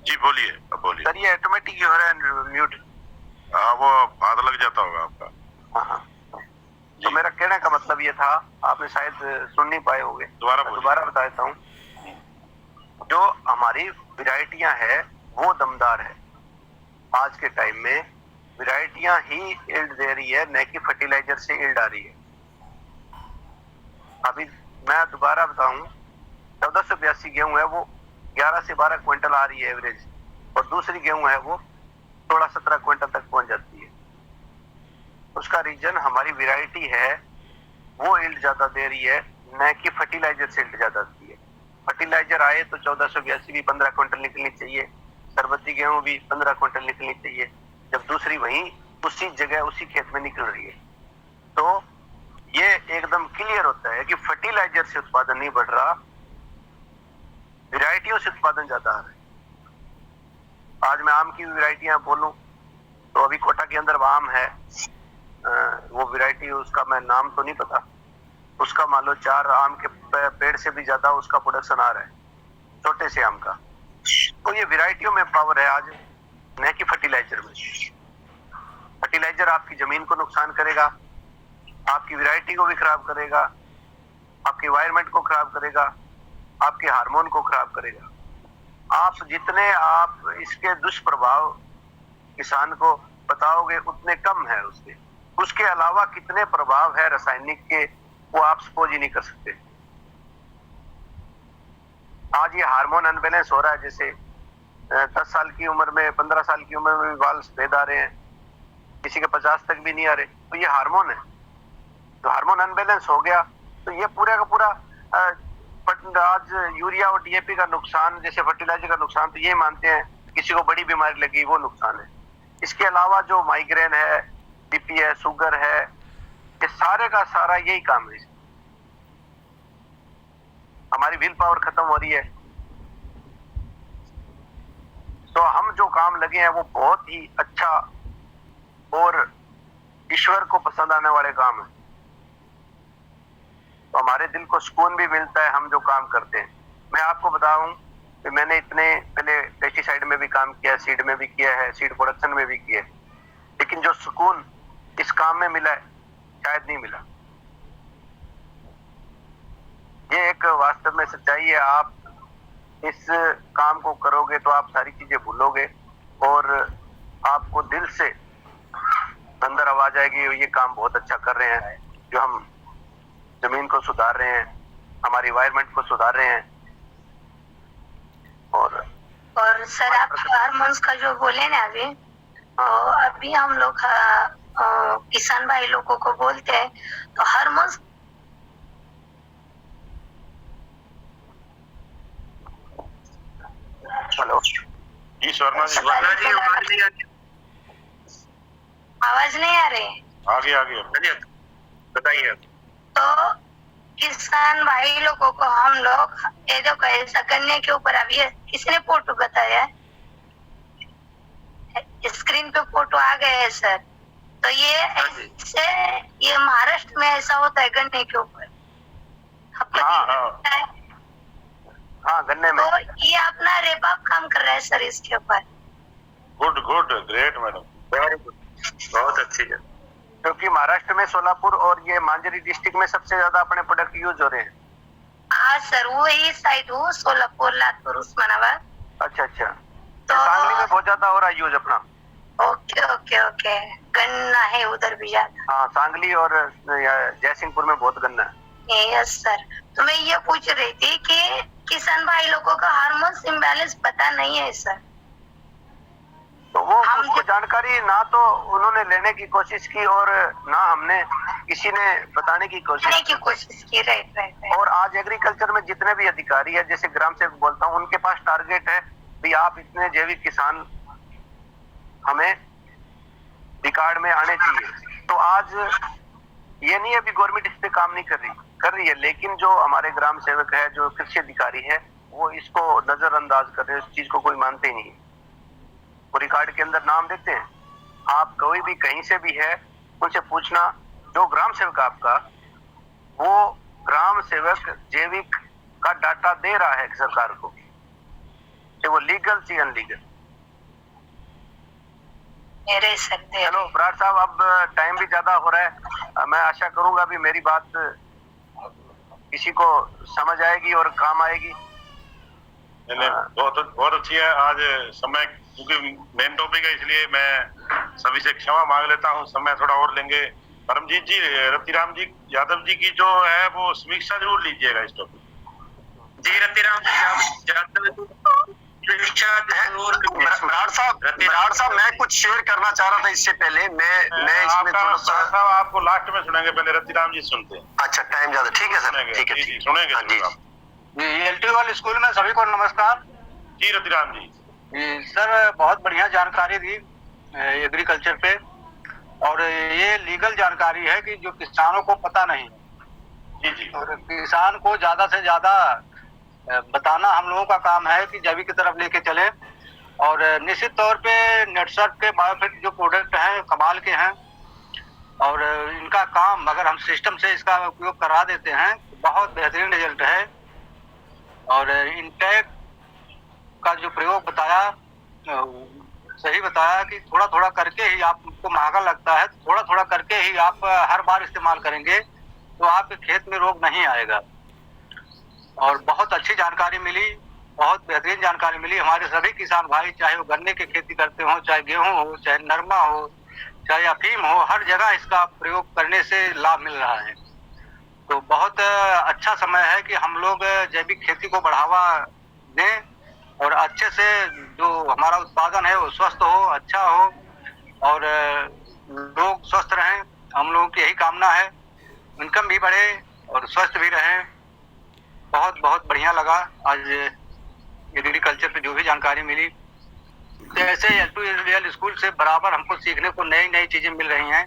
जी बोलिए, अब बोलिए। सर ये ऑटोमेटिक ही हो रहा है म्यूट। हाँ वो हाथ लग जाता होगा आपका। हाँ, तो मेरा कहने का मतलब ये था, आपने शायद सुन नहीं पाए होंगे, दोबारा बता देता हूँ। जो हमारी वैरायटियां है वो दमदार है। आज के टाइम में वैरायटियां ही यील्ड दे रही है, न कि फर्टिलाइजर से यील्ड आ रही है। अभी मैं दोबारा बताऊं, 1482 गेहूं है वो 11 से 12 क्विंटल आ रही है एवरेज, और दूसरी गेहूं है वो 16-17 क्विंटल तक पहुंच जाती है। उसका रीजन हमारी वैरायटी है वो यील्ड ज्यादा दे रही है, न कि फर्टिलाइजर से यील्ड ज्यादा दी है। फर्टिलाइजर आए तो 1482 भी 15 क्विंटल निकलनी चाहिए, सरबती गेहूं भी 15 क्विंटल निकलनी चाहिए, जब दूसरी वहीं उसी जगह उसी खेत में निकल रही है। तो ये एकदम क्लियर होता है कि फर्टिलाइजर से उत्पादन नहीं बढ़ रहा, वैरायटियों से उत्पादन ज्यादा आ रहा है। आज मैं आम की वैरायटियां बोलूं तो अभी कोटा के अंदर आम है, वो वैरायटी उसका मैं नाम तो नहीं पता, उसका मान लो 4 आम के पेड़ से भी ज्यादा उसका प्रोडक्शन आ रहा है, छोटे से आम का। तो ये वैरायटियों में पावर है आज, न कि फर्टिलाइजर में। फर्टिलाइजर आपकी जमीन को नुकसान करेगा, आपकी वैरायटी को भी खराब करेगा, आपके एनवायरनमेंट को खराब करेगा, आपके हार्मोन को खराब करेगा। आप जितने आप इसके दुष्प्रभाव किसान को बताओगे उतने कम है उसके अलावा कितने प्रभाव है रासायनिक के, वो आप सपोज ही नहीं कर सकते। आज ये हार्मोन अनबैलेंस हो रहा है, जैसे 10 साल की उम्र में 15 साल की उम्र में भी बाल सफेद आ रहे हैं, किसी के 50 तक भी नहीं आ रहे, तो ये हार्मोन है। तो हार्मोन अनबैलेंस हो गया तो ये पूरा का पूरा आज यूरिया और डीएपी का नुकसान, जैसे फर्टिलाइजर का नुकसान, तो ये मानते हैं किसी को बड़ी बीमारी लगी वो नुकसान है। इसके अलावा जो माइग्रेन है, बीपी है, शुगर है, ये सारे का सारा यही काम है। हमारी विल पावर खत्म हो रही है। तो हम जो काम लगे हैं वो बहुत ही अच्छा और ईश्वर को पसंद आने वाले काम है। तो हमारे दिल को सुकून भी मिलता है हम जो काम करते हैं। मैं आपको बताऊं कि मैंने इतने पहले पेस्टिसाइड में भी काम किया, सीड में भी किया है, सीड प्रोडक्शन में भी किया है, लेकिन जो सुकून इस काम में मिला है शायद नहीं मिला। ये एक वास्तव में सच्चाई है। आप इस काम को करोगे तो आप सारी चीजें भूलोगे और आपको दिल से अंदर आवाज आएगी ये काम बहुत अच्छा कर रहे हैं, जो हम जमीन को सुधार रहे हैं, हमारी एनवायरनमेंट को सुधार रहे हैं। और सर आप हार्मोन्स का जो बोले ना अभी, तो अभी हम लोग किसान भाई लोगों को बोलते हैं तो हार्मोन्स हेलो जी स्वर्णा जी, आवाज नहीं आ रही, आगे बताइए। तो किसान भाई लोगों को हम लोग ये जो कैसा गन्ने के ऊपर अभी किसी ने फोटो बताया, स्क्रीन पे फोटो आ गए है सर, तो ये ऐसे ये महाराष्ट्र में ऐसा होता है गन्ने के ऊपर, आपको पता है? हाँ गन्ने में। तो ये अपना रेपाप काम कर रहा है सर इसके ऊपर। Good great madam, very good, बहुत अच्छी है। क्योंकि महाराष्ट्र में सोलापुर और ये मांजरी डिस्ट्रिक्ट में सबसे ज्यादा अपने प्रोडक्ट यूज हो रहे हैं। हाँ सर वही साइड हो, सोलापुर, लातूर, उस्मानाबाद। अच्छा तो सांगली में बहुत ज्यादा हो रहा है यूज अपना। ओके गन्ना है उधर भी ज्यादा। हाँ सांगली और जयसिंहपुर में बहुत गन्ना है। यस सर, तो मैं ये पूछ रही थी कि किसान भाई लोगों का हार्मोन्स इम्बैलेंस पता नहीं है सर, तो वो उसको जानकारी ना तो उन्होंने लेने की कोशिश की और ना हमने किसी ने बताने की कोशिश की। राइट। और आज एग्रीकल्चर में जितने भी अधिकारी है, जैसे ग्राम सेवक बोलता हूँ, उनके पास टारगेट है भी आप इतने जैविक किसान हमें रिकॉर्ड में आने चाहिए। तो आज ये नहीं है भी गवर्नमेंट इस पे काम नहीं कर रही है, लेकिन जो हमारे ग्राम सेवक है, जो कृषि अधिकारी है, वो इसको नजरअंदाज कर रहे हैं, इस चीज को कोई मानते ही नहीं है। वो रिकॉर्ड के अंदर नाम देते हैं। आप कोई भी कहीं से भी है उनसे पूछना, जो ग्राम सेवक आपका, वो ग्राम सेवक जैविक का डाटा दे रहा है सरकार को, चाहे वो लीगल चाहे अनलीगल। चलो बराड़ साहब, अब टाइम भी ज्यादा हो रहा है, मैं आशा करूंगा भी मेरी बात किसी को समझ आएगी और काम आएगी। नहीं, बहुत अच्छी है। आज समय क्योंकि मेन टॉपिक है, इसलिए मैं सभी से क्षमा मांग लेता हूँ, समय थोड़ा और लेंगे। परमजीत जी, रतिराम जी यादव जी की जो है वो समीक्षा जरूर लीजिएगा इस टॉपिक। जी रतिराम जी यादव, बराड़ साहब मैं कुछ शेयर करना चाह रहा था इससे पहले। मैं इसमें थोड़ा सा आपको लास्ट में सुनेंगे, पहले रतिराम जी सुनते हैं। अच्छा टाइम ज्यादा, ठीक है सर, ठीक है सुनेंगे। एलटी स्कूल में सभी को नमस्कार। जी रतिराम जी, सर बहुत बढ़िया जानकारी दी एग्रीकल्चर पे, और ये लीगल जानकारी है कि जो किसानों को पता नहीं। जी और किसान को ज्यादा से ज्यादा बताना हम लोगों का काम है कि जैविक की तरफ लेके चले। और निश्चित तौर पे नेटसर्फ के बायोफिट जो प्रोडक्ट हैं कमाल के हैं, और इनका काम अगर हम सिस्टम से इसका उपयोग करा देते हैं बहुत बेहतरीन रिजल्ट है। और इंटेक का जो प्रयोग बताया सही बताया कि थोड़ा थोड़ा करके ही आपको महंगा लगता है, थोड़ा थोड़ा करके ही आप हर बार इस्तेमाल करेंगे तो आपके खेत में रोग नहीं आएगा। और बहुत अच्छी जानकारी मिली, बहुत बेहतरीन जानकारी मिली। हमारे सभी किसान भाई, चाहे वो गन्ने की खेती करते हो, चाहे गेहूं हो, चाहे नरमा हो, चाहे अफीम हो, हर जगह इसका प्रयोग करने से लाभ मिल रहा है। तो बहुत अच्छा समय है कि हम लोग जैविक खेती को बढ़ावा दें और अच्छे से जो हमारा उत्पादन है वो स्वस्थ हो, अच्छा हो और लोग स्वस्थ रहें। हम लोगों की यही कामना है, इनकम भी बढ़े और स्वस्थ भी रहें। बहुत बहुत बढ़िया लगा आज एग्रीकल्चर पे जो भी जानकारी मिली। तो ऐसे L2L स्कूल से बराबर हमको सीखने को नई नई चीजें मिल रही हैं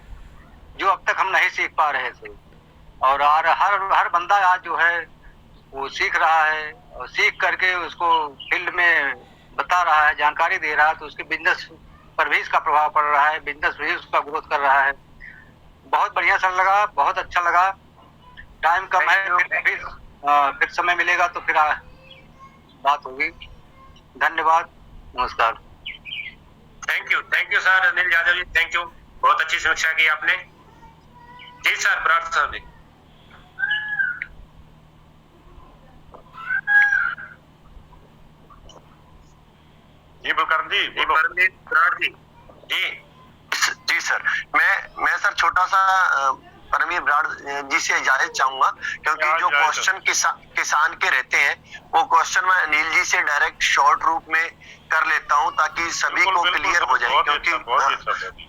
जो अब तक हम नहीं सीख पा रहे थे। और हर बंदा आज जो है वो सीख रहा है और सीख करके उसको फील्ड में बता रहा है, जानकारी दे रहा है, तो उसके बिजनेस पर भी इसका प्रभाव पड़ रहा है, बिजनेस भी उसका ग्रोथ कर रहा है। बहुत बढ़िया सर लगा, बहुत अच्छा लगा। टाइम कम है, फिर समय मिलेगा तो फिर बात होगी। धन्यवाद, नमस्कार। Thank you sir Anil Yadav ji, thank you, बहुत अच्छी समीक्षा की आपने। जी सर, बराड़ साहब जी। जी बुलकरण जी, बराड़ जी। जी सर, मैं सर छोटा सा परमवीर बराड़ जी से इजाजत चाहूंगा, क्योंकि जो क्वेश्चन किसान के रहते हैं वो क्वेश्चन मैं अनिल जी से डायरेक्ट शॉर्ट रूप में कर लेता हूं ताकि सभी को क्लियर हो जाए। क्योंकि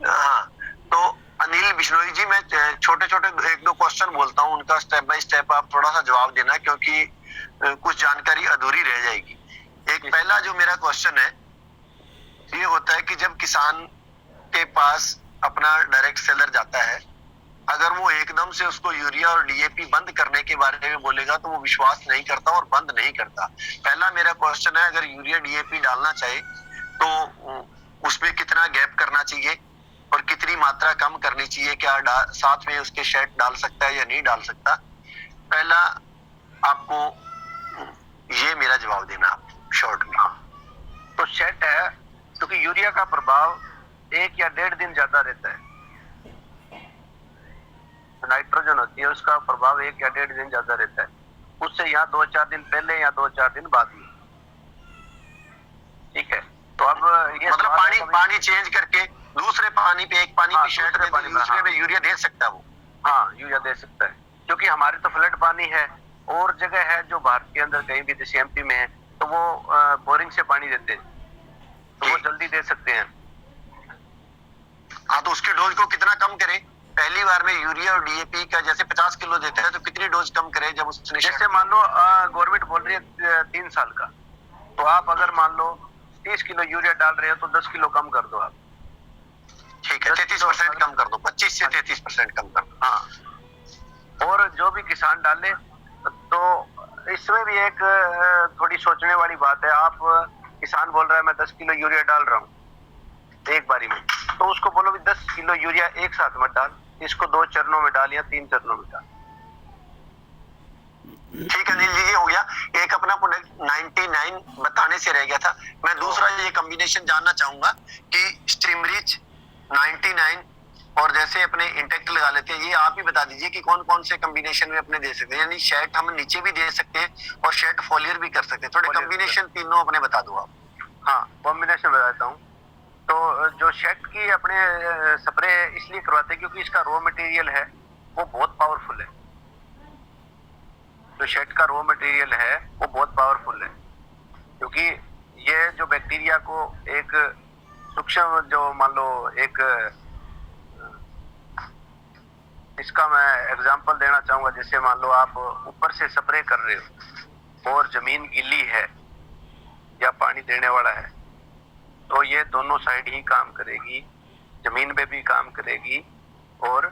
हाँ, तो अनिल बिश्नोई जी, मैं छोटे छोटे एक दो क्वेश्चन बोलता हूं, उनका स्टेप बाय स्टेप आप थोड़ा सा जवाब देना, क्योंकि कुछ जानकारी अधूरी रह जाएगी। एक पहला जो मेरा क्वेश्चन है ये होता है कि जब किसान के पास अपना डायरेक्ट सेलर जाता है, अगर वो एकदम से उसको यूरिया और डीएपी बंद करने के बारे में बोलेगा तो वो विश्वास नहीं करता और बंद नहीं करता। पहला मेरा क्वेश्चन है, अगर यूरिया डीएपी डालना चाहे तो उसमें कितना गैप करना चाहिए और कितनी मात्रा कम करनी चाहिए, क्या साथ में उसके शेड डाल सकता है या नहीं डाल सकता? पहला आपको ये मेरा जवाब देना आप शॉर्ट में। तो शेड है, क्योंकि यूरिया का प्रभाव 1 या 1.5 दिन ज्यादा रहता है, नाइट्रोजन होती है उसका प्रभाव 1 या 1.5 दिन ज्यादा रहता है, उससे यहाँ 2-4 दिन पहले या 2-4 दिन बाद में। ठीक है, तो अब ये मतलब पानी चेंज करके दूसरे पानी पे, एक पानी पे शेड में दूसरे पे यूरिया दे सकता है वो? हाँ, यूरिया दे सकता है, क्योंकि हमारे तो फ्लड पानी है और जगह है जो भारत के अंदर कहीं भी जैसे एमपी में है तो वो बोरिंग से पानी देते हैं तो वो जल्दी दे सकते हैं। हाँ, तो उसके डोज को कितना कम करें? पहली बार में यूरिया और डीएपी का जैसे 50 किलो देते हैं तो कितनी डोज कम करें जब उसने? जैसे मान लो गवर्नमेंट बोल रही है 3 साल का, तो आप अगर मान लो 30 किलो यूरिया डाल रहे हो तो 10 किलो कम कर दो आप। ठीक है, 33% कम कर दो, 25 से 33% कम कर दो। हाँ, और जो भी किसान डाले तो इसमें भी एक थोड़ी सोचने वाली बात है। आप किसान बोल रहा है मैं 10 किलो यूरिया डाल रहा हूँ एक बारी में, तो उसको बोलो भी 10 किलो यूरिया एक साथ मत डाल, इसको 2 चरणों में डाल या 3 चरणों में डाल। ठीक है अनिल जी, ये हो गया एक अपना प्रोडक्ट 99 बताने से रह गया था। मैं दूसरा ये कॉम्बिनेशन जानना चाहूंगा कि स्ट्रीमरीच 99 और जैसे अपने इंटेक्ट लगा लेते हैं, ये आप ही बता दीजिए कि कौन कौन से कॉम्बिनेशन में अपने दे सकते हैं, यानी शेड हम नीचे भी दे सकते हैं और शेड फोलियर भी कर सकते हैं। थोड़े कॉम्बिनेशन तीनों अपने बता दो आप। हाँ, कॉम्बिनेशन बताता हूँ। तो जो शेड की अपने स्प्रे इसलिए करवाते हैं क्योंकि इसका रॉ मटेरियल है वो बहुत पावरफुल है। जो शेड का रॉ मटेरियल है वो बहुत पावरफुल है, क्योंकि ये जो बैक्टीरिया को एक सूक्ष्म जो मान लो एक इसका मैं एग्जांपल देना चाहूंगा। जैसे मान लो आप ऊपर से स्प्रे कर रहे हो और जमीन गीली है या पानी देने वाला है, तो ये दोनों साइड ही काम करेगी, जमीन पे भी काम करेगी और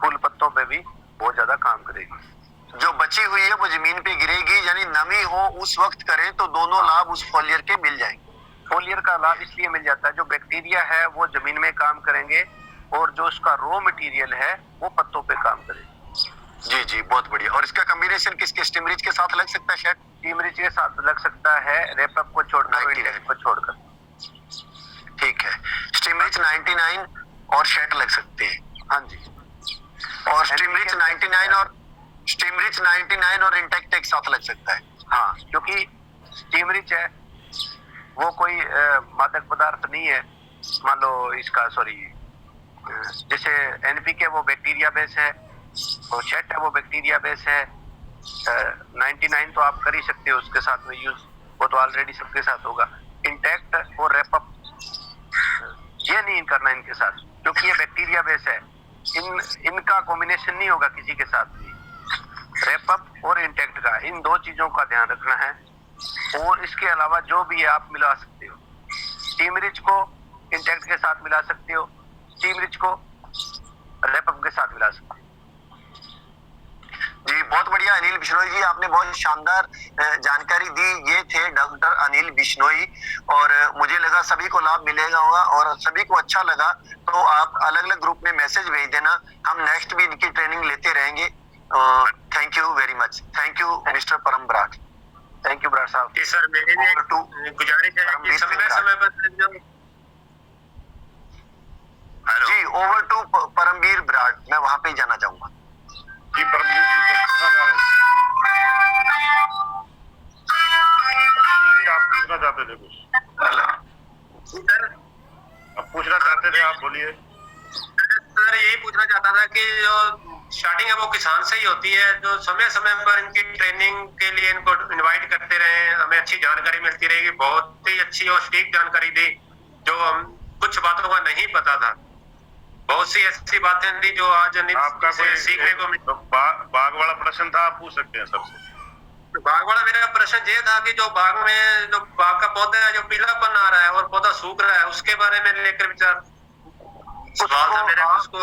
फूल पत्तों पे भी बहुत ज्यादा काम करेगी। जो बची हुई है वो जमीन पे गिरेगी, यानी नमी हो उस वक्त करें तो दोनों लाभ उस फोलियर के मिल जाएंगे। फोलियर का लाभ इसलिए मिल जाता है, जो बैक्टीरिया है वो जमीन में काम करेंगे और जो उसका रॉ मटेरियल है वो पत्तों पे काम करेगा। जी जी, बहुत बढ़िया। और इसका कॉम्बिनेशन किसके स्टिमरीज के साथ लग सकता है शेड? स्टीम रिच के साथ लग सकता है, रेपअप को छोड़कर, 99 इंटेक्ट को छोड़कर। ठीक है, स्टीम रिच 99 और शेट लग सकते हैं। हाँ जी। और स्टीम रिच 99 और इंटेक्ट एक साथ लग सकता है। हाँ, क्योंकि स्टीम रिच है वो कोई मादक पदार्थ नहीं है। मान लो इसका जैसे एनपीके वो बैक्टीरिया बेस है, और शेट है वो बैक्टीरिया बेस है। 99 तो आप कर ही सकते हो उसके साथ में यूज, वो तो ऑलरेडी सबके साथ होगा। इंटेक्ट और रेपअप ये नहीं करना इनके साथ, क्योंकि ये बैक्टीरिया बेस है। इनका कॉम्बिनेशन नहीं होगा किसी के साथ भी। रेपअप और इंटेक्ट का, इन दो चीजों का ध्यान रखना है। और इसके अलावा जो भी है आप मिला सकते हो। स्टीम रिच को इंटेक्ट के साथ मिला सकते हो, स्टीम रिच को रेपअप के साथ मिला सकते हो। जी बहुत बढ़िया अनिल बिश्नोई जी, आपने बहुत शानदार जानकारी दी। ये थे डॉक्टर अनिल बिश्नोई, और मुझे लगा सभी को लाभ मिलेगा होगा, और सभी को अच्छा लगा तो आप अलग अलग ग्रुप में मैसेज भेज देना। हम नेक्स्ट भी इनकी ट्रेनिंग लेते रहेंगे। Thank you very much. Thank you mister परम बराड़। थैंक यू बराड़ साहब। जी सर, मेरी भी एक गुजारिश है कि समय पर जो जी ओवर टू परमवीर बराड़, मैं वहां पे ही जाना चाहूंगा। जी परमजीत जी पूछना चाह रहे थे, आप पूछना चाहते थे कुछ? सर आप पूछना चाहते थे, आप बोलिए। सर यही पूछना चाहता था कि जो स्टार्टिंग है वो किसान से ही होती है, जो समय समय पर इनकी ट्रेनिंग के लिए इनको इनवाइट करते रहे, हमें अच्छी जानकारी मिलती रहेगी। बहुत ही अच्छी और सटीक जानकारी दी, जो हम कुछ बातों का नहीं पता था। बहुत सी ऐसी बातें थी जो आज आपका कोई सीखने को मिली। तो बाग वाला प्रश्न था, आप पूछ सकते हैं सबसे। बाग वाला मेरा प्रश्न ये था कि जो बाग में जो बाग का पौधा है, जो पीलापन आ रहा है और पौधा सूख रहा है, उसके बारे में लेकर विचार सवाल था मेरे। उसको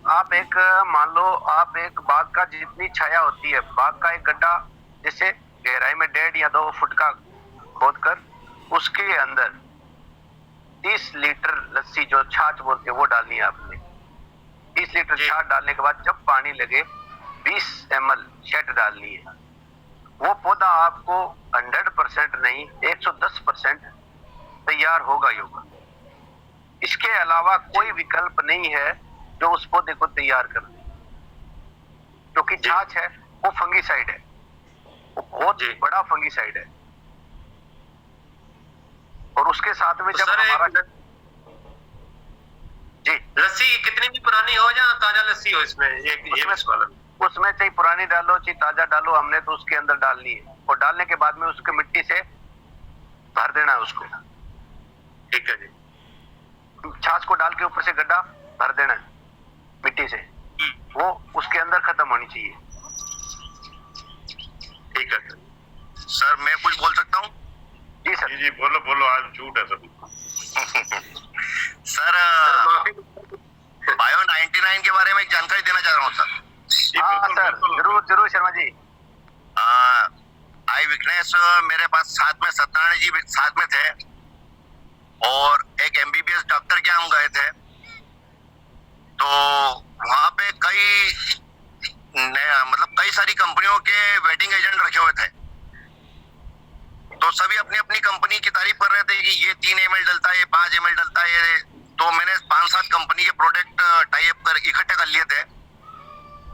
आप एक मान लो, आप एक बाग का जितनी छाया होती है, बाग का एक गड्ढा जैसे गहराई में 1.5 या 2 फुट का खोदकर उसके अंदर 30 लीटर लस्सी, जो छाछ बोलते हैं, वो डालनी है आपने। 30 लीटर छाछ डालने के बाद जब पानी लगे 20 ml शेट डालनी है। वो पौधा आपको 100% नहीं 110% तैयार होगा ही होगा। इसके अलावा कोई विकल्प नहीं है जो उस पौधे को तैयार कर दे, क्योंकि छाछ है वो फंगीसाइड है, वो बहुत बड़ा फंगीसाइड है। और उसके साथ में जब हमारा जी लस्सी कितनी भी पुरानी हो या ताजा लस्सी हो, इसमें उसमें चाहे पुरानी डालो चाहे ताजा डालो, हमने तो उसके अंदर डालनी है। और डालने के बाद में उसके मिट्टी से भर देना है उसको। ठीक है जी। छाछ को डाल के ऊपर से गड्ढा भर देना है मिट्टी से, वो उसके अंदर खत्म होनी चाहिए। ठीक है सर मैं कुछ बोल सकता हूँ? जी सर। जी बोलो बोलो, आज झूठ है सभी। सर बायो 99 के बारे में एक जानकारी देना चाह रहा हूँ सर। हाँ सर, जरूर जरूर शर्मा जी। आई विटनेस, मेरे पास साथ में सत्यनारायण जी साथ में थे, और एक MBBS डॉक्टर के हम गए थे। तो वहां पे कई सारी कंपनियों के वेटिंग एजेंट रखे हुए थे। तो सभी अपनी अपनी कंपनी की तारीफ कर रहे थे कि ये 3 ml डलता है, ये 5 ml डलता है। तो मैंने 5-7 कंपनी के प्रोडक्ट टाई अप कर इकट्ठे कर लिए थे,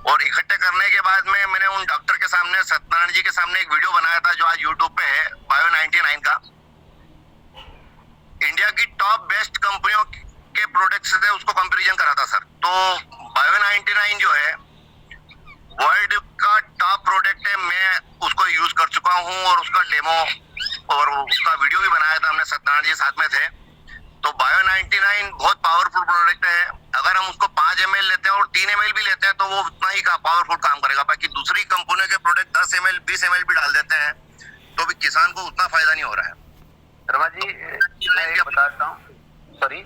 और इकट्ठे करने के बाद में मैंने उन डॉक्टर के सामने, सत्यनारायण जी के सामने एक वीडियो बनाया था जो आज यूट्यूब पे है, बायो 99 का। इंडिया की टॉप बेस्ट कंपनियों के प्रोडक्ट्स थे, उसको कंपैरिजन करा था सर। तो बायो 99 जो है वर्ल्ड का टॉप प्रोडक्ट है। मैं उसको यूज कर चुका हूं, और उसका डेमो और उसका वीडियो भी बनाया था हमने, सत्यनारायण जी साथ में थे। तो बायो 99 बहुत पावरफुल प्रोडक्ट है। अगर हम उसको 5 ml लेते हैं और 3 ml भी लेते हैं तो वो उतना ही पावरफुल काम करेगा। बाकी दूसरी कंपनियों के प्रोडक्ट 10 ml 20 ml भी डाल देते हैं, तो भी किसान को उतना फायदा नहीं हो रहा है। शर्मा जी मैं ये बताता हूँ, सॉरी,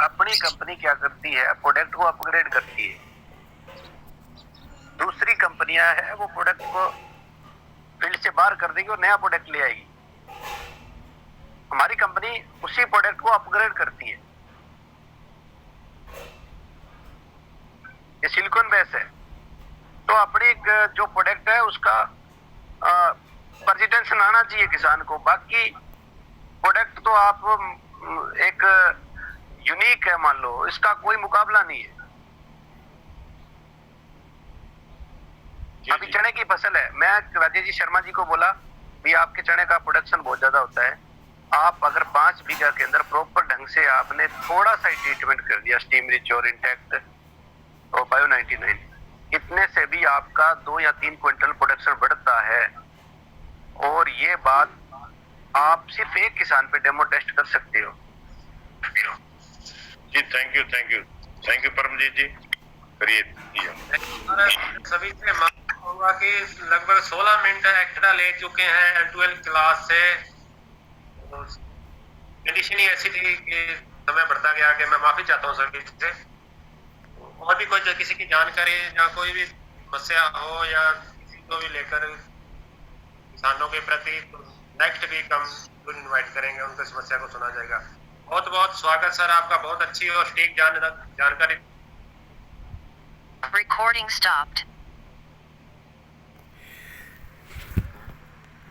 अपनी कंपनी क्या करती है, प्रोडक्ट को अपग्रेड करती है। दूसरी कंपनियां है वो प्रोडक्ट को फील्ड से बाहर कर देगी और नया प्रोडक्ट ले आएगी। हमारी कंपनी उसी प्रोडक्ट को अपग्रेड करती है। ये सिलिकॉन बेस है, तो अपनी जो प्रोडक्ट है उसका परसिस्टेंस आना चाहिए किसान को। बाकी प्रोडक्ट तो आप एक यूनिक है, मान लो इसका कोई मुकाबला नहीं है। अभी चने की फसल है, मैं राजेश जी शर्मा जी को बोला भी आपके चने का प्रोडक्शन बहुत ज्यादा होता है, आप अगर 5 बीघा के अंदर प्रॉपर ढंग से आपने थोड़ा सा ही ट्रीटमेंट कर दिया स्टीम रिच और इंटैक्ट और बायो 99, इतने से भी आपका 2 या 3 क्विंटल प्रोडक्शन बढ़ता है। और ये बात आप सिर्फ एक किसान पे डेमो टेस्ट कर सकते हो। जी थैंक यू परमजीत जी। करिए सभी से मांगूंगा कि लगभग 16 मिनट एक्स्ट्रा ले चुके हैं 12 क्लास से। कंडीशन ही ऐसी थी कि समय बढ़ता गया कि मैं माफी चाहता हूँ सभी से। और भी कोई किसी की जानकारी या कोई भी समस्या हो या किसी को भी लेकर किसानों के प्रति, नेक्स्ट वीक हम इनवाइट करेंगे, उनकी समस्या को सुना जाएगा। बहुत बहुत स्वागत सर आपका, बहुत अच्छी और ठीक जानकारी। Recording stopped.